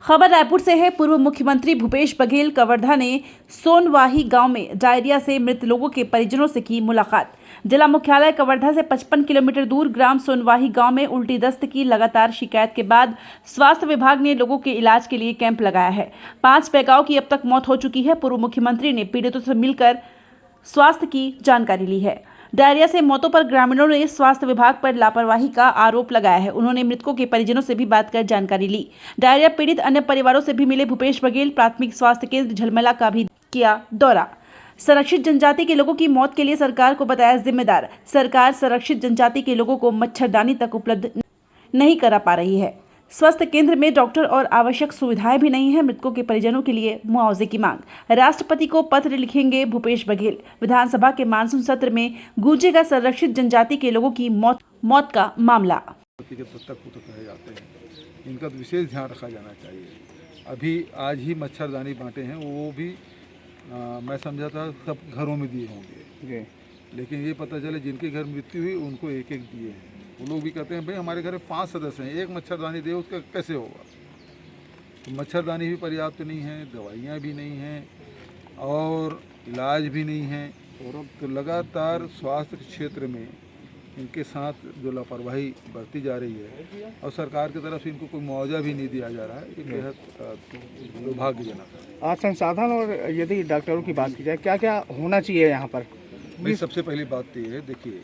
खबर रायपुर से है। पूर्व मुख्यमंत्री भूपेश बघेल कवर्धा ने सोनवाही गांव में डायरिया से मृत लोगों के परिजनों से की मुलाकात। जिला मुख्यालय कवर्धा से 55 किलोमीटर दूर ग्राम सोनवाही गांव में उल्टी दस्त की लगातार शिकायत के बाद स्वास्थ्य विभाग ने लोगों के इलाज के लिए कैंप लगाया है। 5 पैगाओं की अब तक मौत हो चुकी है। पूर्व मुख्यमंत्री ने पीड़ितों से मिलकर स्वास्थ्य की जानकारी ली है। डायरिया से मौतों पर ग्रामीणों ने स्वास्थ्य विभाग पर लापरवाही का आरोप लगाया है। उन्होंने मृतकों के परिजनों से भी बात कर जानकारी ली। डायरिया पीड़ित अन्य परिवारों से भी मिले भूपेश बघेल। प्राथमिक स्वास्थ्य केंद्र झलमला का भी किया दौरा। संरक्षित जनजाति के लोगों की मौत के लिए सरकार को बताया जिम्मेदार। सरकार संरक्षित जनजाति के लोगों को मच्छरदानी तक उपलब्ध नहीं करा पा रही है। स्वास्थ्य केंद्र में डॉक्टर और आवश्यक सुविधाएं भी नहीं है। मृतकों के परिजनों के लिए मुआवजे की मांग। राष्ट्रपति को पत्र लिखेंगे भूपेश बघेल। विधानसभा के मानसून सत्र में गूंजेगा संरक्षित जनजाति के लोगों की मौत का मामला। इनका विशेष ध्यान रखा जाना चाहिए। अभी आज ही मच्छरदानी बांटे हैं, वो भी मैं समझा था सब घरों में दिए होंगे, लेकिन ये पता चले जिनके घर मृत्यु हुई उनको एक एक दिए हैं। वो लोग भी कहते हैं भाई हमारे घर में 5 सदस्य हैं, एक मच्छरदानी दे, उसका कैसे होगा। तो मच्छरदानी भी पर्याप्त नहीं है, दवाइयाँ भी नहीं हैं और इलाज भी नहीं है। और तो लगातार स्वास्थ्य के क्षेत्र में इनके साथ जो लापरवाही बरती जा रही है और सरकार की तरफ से इनको कोई मुआवजा भी नहीं दिया जा रहा है, ये बेहद दुर्भाग्यजनक है। आज संसाधन और यदि डॉक्टरों की बात की जाए, क्या क्या होना चाहिए यहाँ पर? भाई सबसे पहली बात तो ये है, देखिए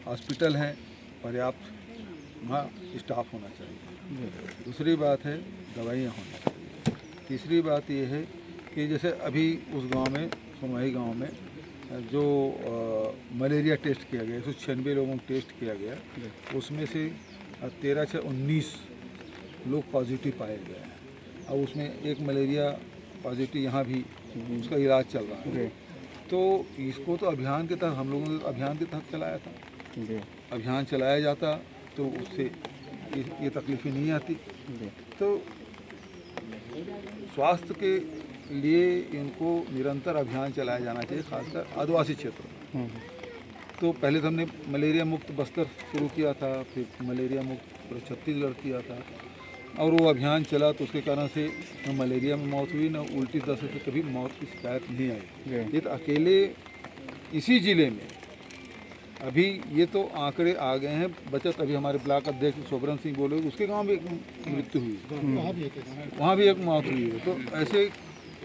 हॉस्पिटल है, पर्याप्त वहाँ स्टाफ होना चाहिए। दूसरी बात है दवाइयाँ होनी चाहिए। तीसरी बात ये है कि जैसे अभी उस गांव में सोनवाही गांव में जो मलेरिया टेस्ट किया गया, 196 लोगों को टेस्ट किया गया, उसमें से 13 से 19 लोग पॉजिटिव पाए गए हैं और उसमें एक मलेरिया पॉजिटिव यहाँ भी उसका इलाज चल रहा है। तो इसको तो अभियान के तहत हम लोगों ने अभियान के तहत चलाया था। अभियान चलाया जाता तो उससे ये तकलीफें नहीं आती। तो स्वास्थ्य के लिए इनको निरंतर अभियान चलाया जाना चाहिए, खासकर आदिवासी क्षेत्रों में। तो पहले तो हमने मलेरिया मुक्त बस्तर शुरू किया था, फिर मलेरिया मुक्त पूरा छत्तीसगढ़ किया था और वो अभियान चला तो उसके कारण से न मलेरिया में मौत हुई, न उल्टी दस्त से कभी मौत की शिकायत नहीं आई। ये तो अकेले इसी ज़िले में अभी ये तो आंकड़े आ गए हैं। बचत अभी हमारे ब्लॉक अध्यक्ष सोबरन सिंह बोले उसके गांव में एक मृत्यु हुई, वहाँ भी एक मौत हुई है। तो ऐसे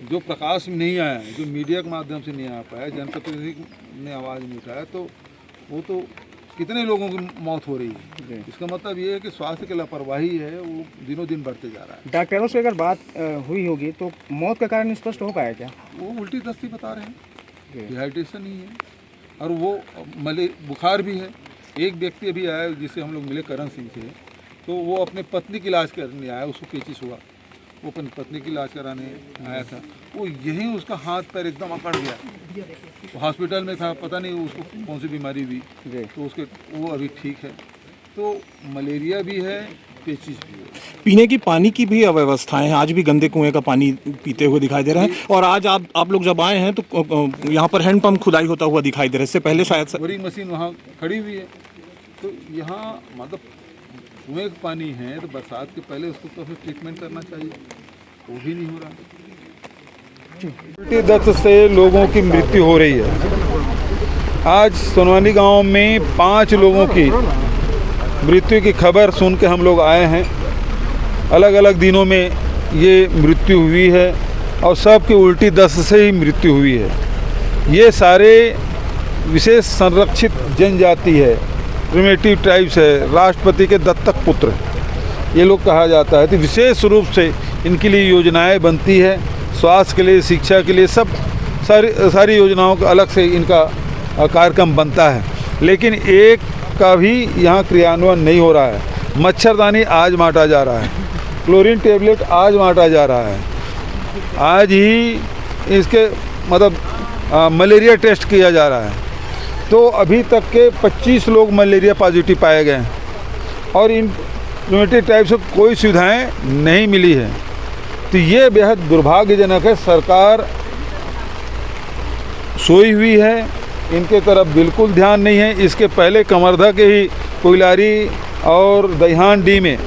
जो प्रकाश में नहीं आया है, जो मीडिया के माध्यम से नहीं आ पाया, जनप्रतिनिधि ने आवाज़ नहीं उठाया, तो वो तो कितने लोगों की मौत हो रही है। इसका मतलब ये है कि स्वास्थ्य की लापरवाही है, वो दिनों दिन बढ़ते जा रहा है। डॉक्टरों से अगर बात हुई होगी तो मौत का कारण स्पष्ट हो पाया क्या? वो उल्टी दस्ती बता रहे हैं, डिहाइड्रेशन नहीं है और वो बुखार भी है। एक व्यक्ति अभी आया जिससे हम लोग मिले करण सिंह से, तो वो अपने पत्नी की इलाज करने आया, उसको पेचिश हुआ, वो अपनी पत्नी की इलाज कराने आया था। वो यहीं उसका हाथ पैर एकदम अकड़ गया, तो हॉस्पिटल में था, पता नहीं उसको कौन सी बीमारी हुई, तो उसके वो अभी ठीक है। तो मलेरिया भी है, पेचिश भी है। पीने की पानी की भी अव्यवस्थाएं हैं, आज भी गंदे कुएं का पानी पीते हुए दिखाई दे रहे हैं। और आज आप लोग जब आए हैं तो यहाँ पर हैंडपंप खुदाई होता हुआ दिखाई दे रहा है। इससे पहले शायद बोरिंग मशीन वहाँ खड़ी हुई है। तो यहाँ मतलब कुएं का पानी है तो बरसात के पहले उसको तो फिर ट्रीटमेंट करना चाहिए, वो भी नहीं हो रहा। उल्टी दस्त से लोगों की मृत्यु हो रही है। आज सोनवानी गांव में 5 लोगों की मृत्यु की खबर सुन के हम लोग आए हैं। अलग अलग दिनों में ये मृत्यु हुई है और सबकी उल्टी दस्त से ही मृत्यु हुई है। ये सारे विशेष संरक्षित जनजाति है, प्रिमिटिव ट्राइब्स है, राष्ट्रपति के दत्तक पुत्र ये लोग कहा जाता है। तो विशेष रूप से इनके लिए योजनाएं बनती है, स्वास्थ्य के लिए, शिक्षा के लिए, सब सारी योजनाओं का अलग से इनका कार्यक्रम बनता है। लेकिन एक का भी यहाँ क्रियान्वयन नहीं हो रहा है। मच्छरदानी आज बांटा जा रहा है, क्लोरीन टेबलेट आज बांटा जा रहा है, आज ही इसके मतलब मलेरिया टेस्ट किया जा रहा है। तो अभी तक के 25 लोग मलेरिया पॉजिटिव पाए गए हैं और इन प्रिमिटिव टाइप से कोई सुविधाएं नहीं मिली है। तो ये बेहद दुर्भाग्यजनक है। सरकार सोई हुई है, इनके तरफ बिल्कुल ध्यान नहीं है। इसके पहले कमरधा के ही कोइलारी और दहिहान डी में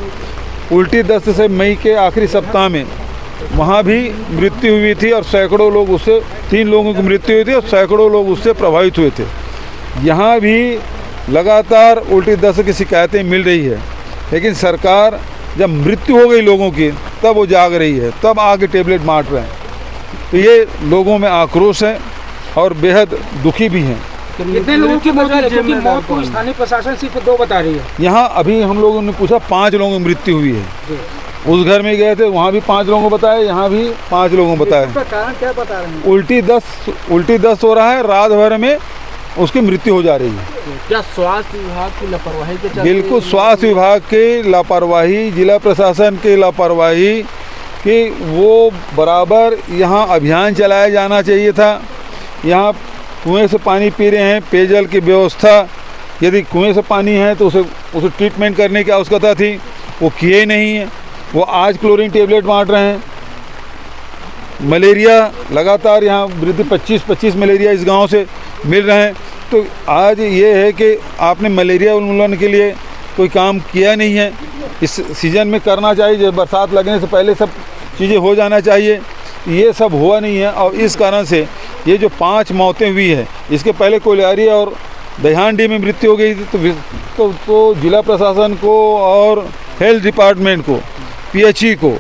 उल्टी दस्त से मई के आखिरी सप्ताह में वहाँ भी मृत्यु हुई थी और सैकड़ों लोग उससे 3 लोगों की मृत्यु हुई थी और सैकड़ों लोग उससे प्रभावित हुए थे। यहाँ भी लगातार उल्टी दस्त की शिकायतें मिल रही है, लेकिन सरकार जब मृत्यु हो गई लोगों की तब वो जाग रही है, तब आके टेबलेट बांट रहे हैं। तो ये लोगों में आक्रोश है और बेहद दुखी भी हैं। कितने लोगों की मौत हुई है? क्योंकि मौत को स्थानीय प्रशासन सिर्फ 2 बता रही है। यहाँ अभी हम लोगों ने पूछा 5 लोगों की मृत्यु हुई है। उस घर में गए थे, वहाँ भी 5 लोगों को बताया, यहाँ भी 5 लोगों को बताया। इसका कारण क्या बता रहे हैं? उल्टी दस्त हो रहा है, रात भर में उसकी मृत्यु हो जा रही है। क्या स्वास्थ्य विभाग की लापरवाही के चलते? बिल्कुल स्वास्थ्य विभाग की लापरवाही, जिला प्रशासन की लापरवाही कि वो बराबर यहाँ अभियान चलाया जाना चाहिए था। यहाँ कुएं से पानी पी रहे हैं, पेयजल की व्यवस्था, यदि कुएं से पानी है तो उसे ट्रीटमेंट करने की आवश्यकता थी, वो किए नहीं है। वो आज क्लोरीन टेबलेट बांट रहे हैं। मलेरिया लगातार यहाँ वृद्धि 25 मलेरिया इस गांव से मिल रहे हैं। तो आज ये है कि आपने मलेरिया उन्मूलन के लिए कोई काम किया नहीं है। इस सीज़न में करना चाहिए, जब बरसात लगने से पहले सब चीज़ें हो जाना चाहिए। ये सब हुआ नहीं है और इस कारण से ये जो 5 मौतें हुई है, इसके पहले कोलियारी और दहांडी में मृत्यु हो गई थी। तो जिला प्रशासन को और हेल्थ डिपार्टमेंट को, पीएचई को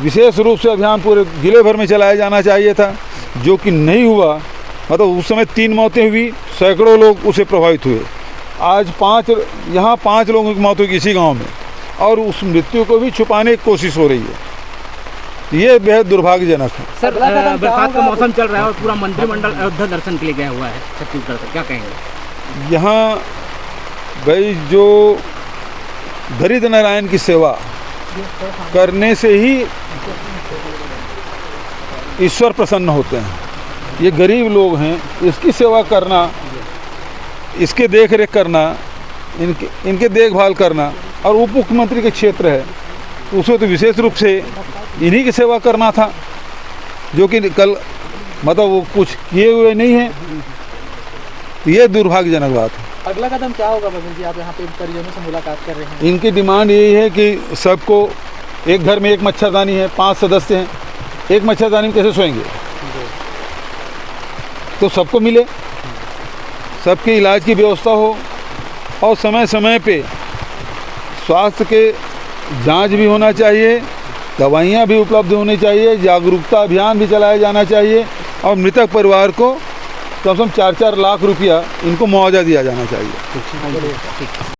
विशेष रूप से अभियान पूरे जिले भर में चलाया जाना चाहिए था, जो कि नहीं हुआ। मतलब उस समय 3 मौतें हुई, सैकड़ों लोग उससे प्रभावित हुए। आज यहाँ 5 लोगों की मौत हुई इसी गांव में, और उस मृत्यु को भी छुपाने की कोशिश हो रही है। ये बेहद दुर्भाग्यजनक है। सर, बरसात का मौसम चल रहा है और पूरा मंत्रिमंडल अयोध्या दर्शन के लिए गया हुआ है छत्तीसगढ़ से, क्या कहेंगे? यहाँ भाई जो दरिद्र नारायण की सेवा करने से ही ईश्वर प्रसन्न होते हैं। ये गरीब लोग हैं, इसकी सेवा करना, इसके देख रेख करना, इनके देखभाल करना, और उप मुख्यमंत्री के क्षेत्र है तो उसे तो विशेष रूप से इन्हीं की सेवा करना था, जो कि कल मतलब वो कुछ किए हुए नहीं हैं। ये दुर्भाग्यजनक बात है। अगला कदम क्या होगा बघेल जी? आप यहाँ पे परिजनों से मुलाकात कर रहे हैं। इनकी डिमांड यही है कि सबको, एक घर में 1 मच्छरदानी है, 5 सदस्य हैं, 1 मच्छरदानी में कैसे सोएंगे? तो सबको मिले, सबके इलाज की व्यवस्था हो, और समय समय पे स्वास्थ्य के जांच भी होना चाहिए, दवाइयाँ भी उपलब्ध होनी चाहिए, जागरूकता अभियान भी चलाया जाना चाहिए, और मृतक परिवार को कम से कम 4-4 लाख रुपया इनको मुआवजा दिया जाना चाहिए।